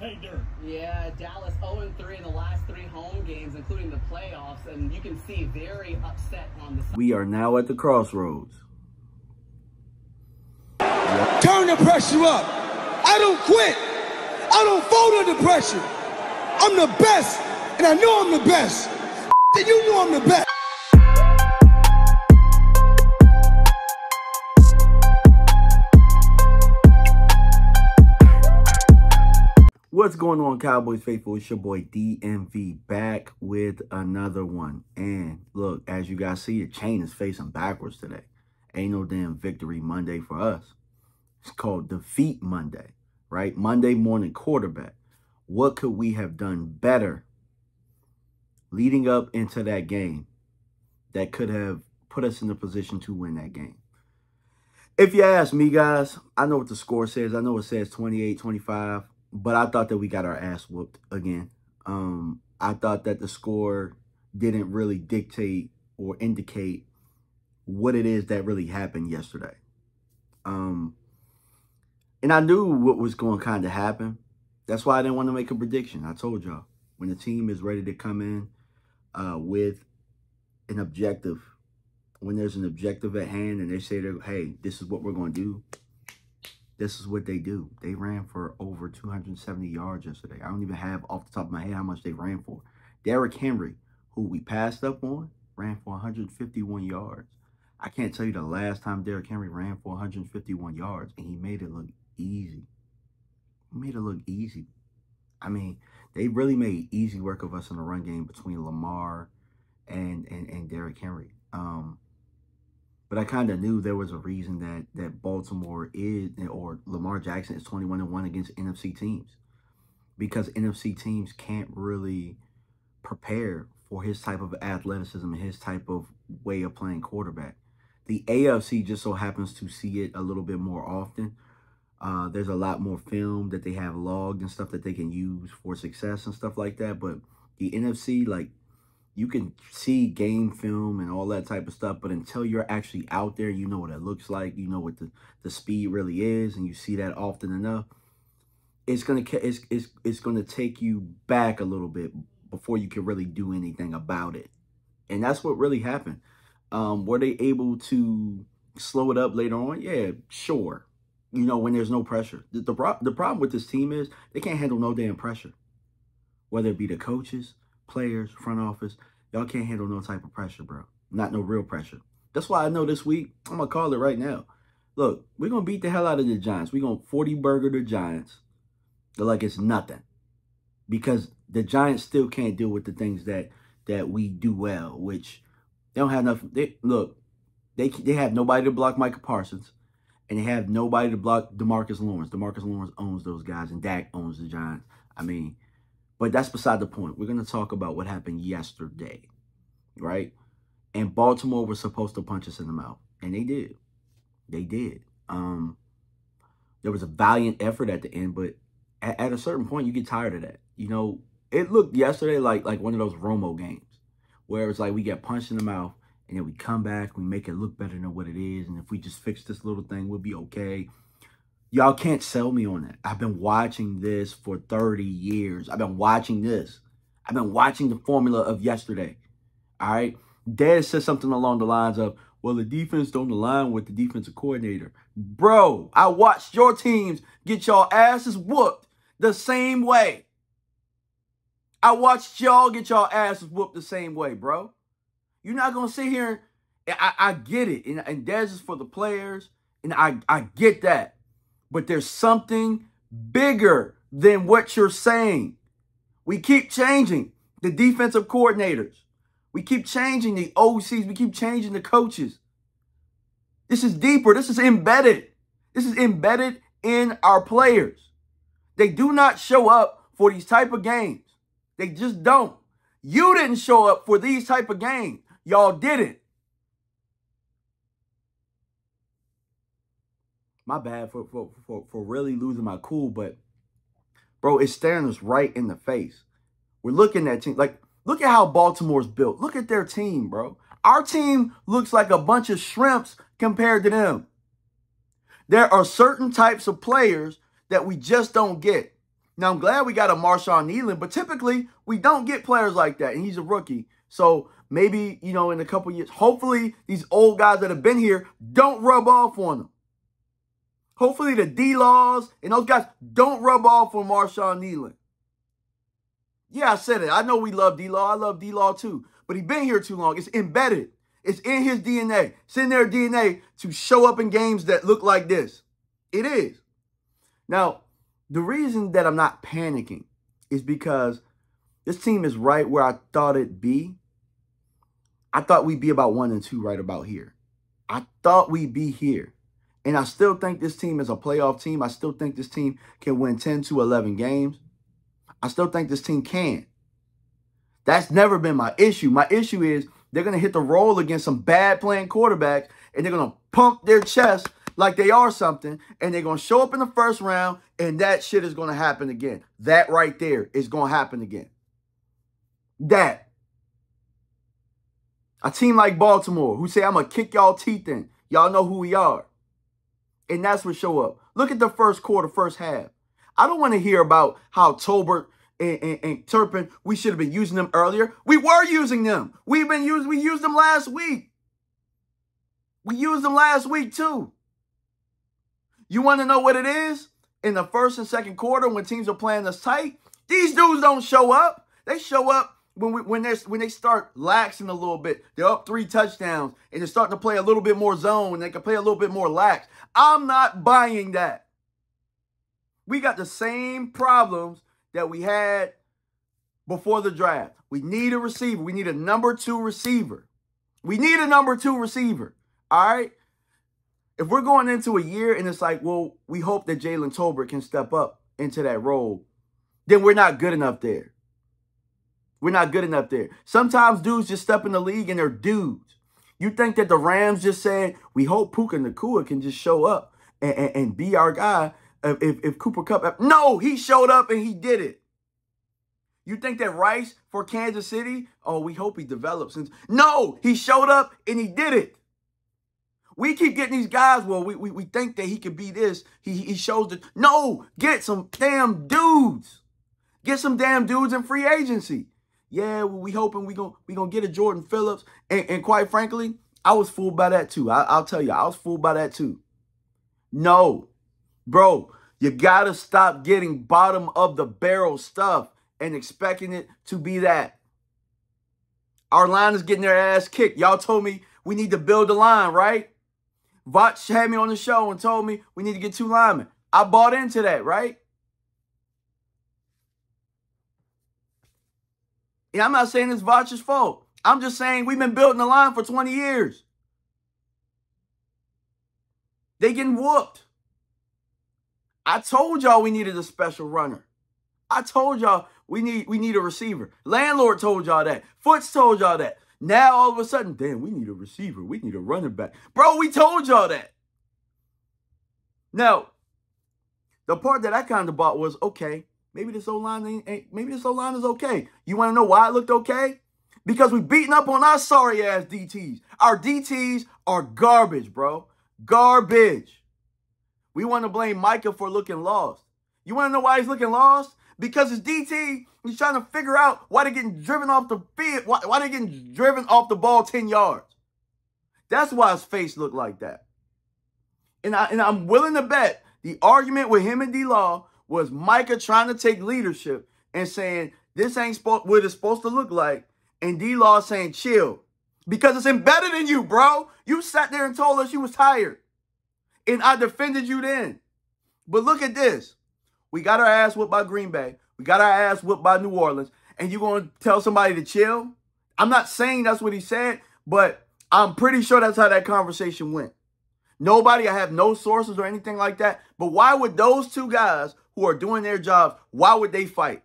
Hey, Dirk. Yeah, Dallas 0-3 in the last 3 home games, including the playoffs, and you can see very upset on the side. We are now at the crossroads. Turn the pressure up. I don't quit. I don't fold under pressure. I'm the best, and I know I'm the best. And you know I'm the best. What's going on, Cowboys faithful? It's your boy DMV back with another one. And look, as you guys see, the chain is facing backwards today. Ain't no damn victory Monday for us. It's called Defeat Monday, right? Monday morning quarterback. What could we have done better leading up into that game that could have put us in a position to win that game? If you ask me, guys, I know what the score says. I know it says 28-25. But I thought that we got our ass whooped again. I thought that the score didn't really dictate or indicate what it is that really happened yesterday. And I knew what was going to kind of happen. That's why I didn't want to make a prediction. I told y'all, when the team is ready to come in with an objective, when there's an objective at hand and they say, hey, this is what we're going to do, this is what they do. They ran for over 270 yards yesterday. I don't even have off the top of my head how much they ran for. Derrick Henry, who we passed up on, ran for 151 yards. I can't tell you the last time Derrick Henry ran for 151 yards, and he made it look easy. He made it look easy. I mean, they really made easy work of us in the run game between Lamar and Derrick Henry. But I kind of knew there was a reason that Baltimore is, or Lamar Jackson is 21-1 against NFC teams. Because NFC teams can't really prepare for his type of athleticism and his type of way of playing quarterback. The AFC just so happens to see it a little bit more often. There's a lot more film that they have logged and stuff that they can use for success and stuff like that. But the NFC, like, you can see game film and all that type of stuff, but until you're actually out there, you know what it looks like, you know what the speed really is, and you see that often enough, it's gonna take you back a little bit before you can really do anything about it. And that's what really happened. Were they able to slow it up later on? Yeah, sure. You know, when there's no pressure. The problem with this team is they can't handle no damn pressure. Whether it be the coaches, players, front office, y'all can't handle no type of pressure, bro. Not no real pressure. That's why I know this week, I'm going to call it right now. Look, we're going to beat the hell out of the Giants. We're going to 40-burger the Giants. They're like it's nothing. Because the Giants still can't deal with the things that we do well, which they don't have enough. They have nobody to block Micah Parsons, and they have nobody to block DeMarcus Lawrence. DeMarcus Lawrence owns those guys, and Dak owns the Giants. I mean, but that's beside the point. We're going to talk about what happened yesterday, right? And Baltimore was supposed to punch us in the mouth, and they did. They did. There was a valiant effort at the end, but at a certain point, you get tired of that. You know, it looked yesterday like one of those Romo games where it's like we get punched in the mouth, and then we come back, we make it look better than what it is, and if we just fix this little thing, we'll be okay. Y'all can't sell me on that. I've been watching this for 30 years. I've been watching this. I've been watching the formula of yesterday. All right? Dad said something along the lines of, well, the defense don't align with the defensive coordinator. Bro, I watched your teams get y'all asses whooped the same way. I watched y'all get y'all asses whooped the same way, bro. You're not going to sit here. I get it. And Dez is for the players. And I get that. But there's something bigger than what you're saying. We keep changing the defensive coordinators. We keep changing the OCs. We keep changing the coaches. This is deeper. This is embedded. This is embedded in our players. They do not show up for these type of games. They just don't. You didn't show up for these type of games. Y'all didn't. My bad for really losing my cool, but, bro, it's staring us right in the face. We're looking at team. Like, look at how Baltimore's built. Look at their team, bro. Our team looks like a bunch of shrimps compared to them. There are certain types of players that we just don't get. Now, I'm glad we got a Marshawn Nealon, but typically we don't get players like that, and he's a rookie. So maybe, you know, in a couple years, hopefully these old guys that have been here don't rub off on them. Hopefully the D-Laws and those guys don't rub off on Marshawn Nealon. Yeah, I said it. I know we love D-Law. I love D-Law too. But he's been here too long. It's embedded. It's in his DNA. It's in their DNA to show up in games that look like this. It is. Now, the reason that I'm not panicking is because this team is right where I thought it'd be. I thought we'd be about 1-2 right about here. I thought we'd be here. And I still think this team is a playoff team. I still think this team can win 10 to 11 games. I still think this team can. That's never been my issue. My issue is they're going to hit the roll against some bad playing quarterbacks, and they're going to pump their chest like they are something, and they're going to show up in the first round, and that shit is going to happen again. That right there is going to happen again. That. A team like Baltimore who say, I'm going to kick y'all teeth in. Y'all know who we are. And that's what show up. Look at the first quarter, first half. I don't want to hear about how Tolbert and Turpin, we should have been using them earlier. We were using them. We used them last week. We used them last week too. You want to know what it is? In the first and second quarter when teams are playing us tight, these dudes don't show up. They show up when they start laxing a little bit. They're up 3 touchdowns and they're starting to play a little bit more zone and they can play a little bit more lax. I'm not buying that. We got the same problems that we had before the draft. We need a receiver. We need a number 2 receiver. We need a number 2 receiver. All right? If we're going into a year and it's like, well, we hope that Jalen Tolbert can step up into that role, then we're not good enough there. We're not good enough there. Sometimes dudes just step in the league and they're dudes. You think that the Rams just said, we hope Puka Nacua can just show up and be our guy if Cooper Kupp. No, he showed up and he did it. You think that Rice for Kansas City, oh, we hope he develops. No, he showed up and he did it. We keep getting these guys, well, we think that he could be this. He shows that. No, get some damn dudes. Get some damn dudes in free agency. Yeah, well, we hoping we gonna get a Jordan Phillips. And quite frankly, I was fooled by that too. I'll tell you, I was fooled by that too. No, bro, you got to stop getting bottom of the barrel stuff and expecting it to be that. Our line is getting their ass kicked. Y'all told me we need to build a line, right? Vach had me on the show and told me we need to get 2 linemen. I bought into that, right? And I'm not saying it's Vach's fault. I'm just saying we've been building the line for 20 years. They getting whooped. I told y'all we needed a special runner. I told y'all we need a receiver. Landlord told y'all that. Foots told y'all that. Now all of a sudden, damn, we need a receiver. We need a running back. Bro, we told y'all that. Now, the part that I kind of bought was, okay, maybe this O-line is okay. You want to know why it looked okay? Because we beating up on our sorry-ass DTs. Our DTs are garbage, bro. Garbage. We want to blame Micah for looking lost. You want to know why he's looking lost? Because his DT, he's trying to figure out why they're getting driven off the field. Why they're getting driven off the ball 10 yards. That's why his face looked like that. And I'm willing to bet the argument with him and D-Law was Micah trying to take leadership and saying, this ain't what it's supposed to look like. And D-Law saying, chill. Because it's embedded in you, bro. You sat there and told us you was tired. And I defended you then. But look at this. We got our ass whooped by Green Bay. We got our ass whooped by New Orleans. And you're going to tell somebody to chill? I'm not saying that's what he said, but I'm pretty sure that's how that conversation went. Nobody, I have no sources or anything like that. But why would those 2 guys who are doing their jobs, why would they fight?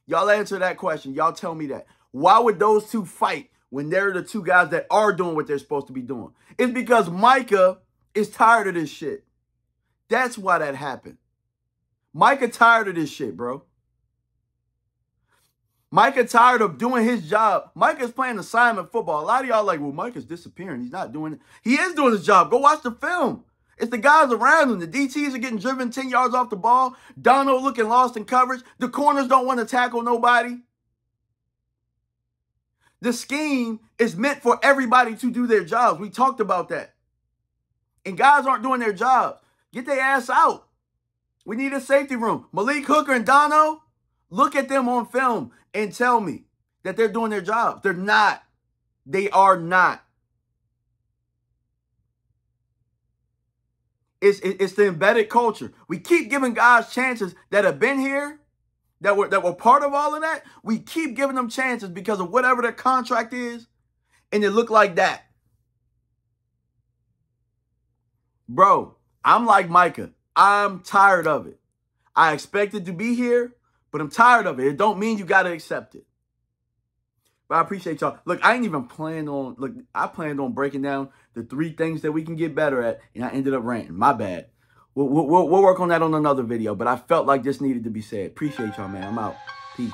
Y'all answer that question. Y'all tell me that. Why would those 2 fight when they're the 2 guys that are doing what they're supposed to be doing? It's because Micah is tired of this shit. That's why that happened. Micah tired of this shit, bro. Micah tired of doing his job. Micah's playing assignment football. A lot of y'all like, well, Micah's disappearing. He's not doing it. He is doing his job. Go watch the film. It's the guys around him. The DTs are getting driven 10 yards off the ball. Donald looking lost in coverage. The corners don't want to tackle nobody. The scheme is meant for everybody to do their jobs. We talked about that. And guys aren't doing their jobs. Get their ass out. We need a safety room. Malik Hooker and Dono, look at them on film and tell me that they're doing their jobs. They're not. They are not. It's the embedded culture. We keep giving guys chances that have been here, that were part of all of that. We keep giving them chances because of whatever their contract is, and it look like that. Bro, I'm like Micah. I'm tired of it. I expected to be here, but I'm tired of it. It don't mean you got to accept it. But I appreciate y'all. Look, I ain't even planned on, I planned on breaking down the 3 things that we can get better at, and I ended up ranting. My bad. We'll work on that on another video, but I felt like this needed to be said. Appreciate y'all, man. I'm out. Peace.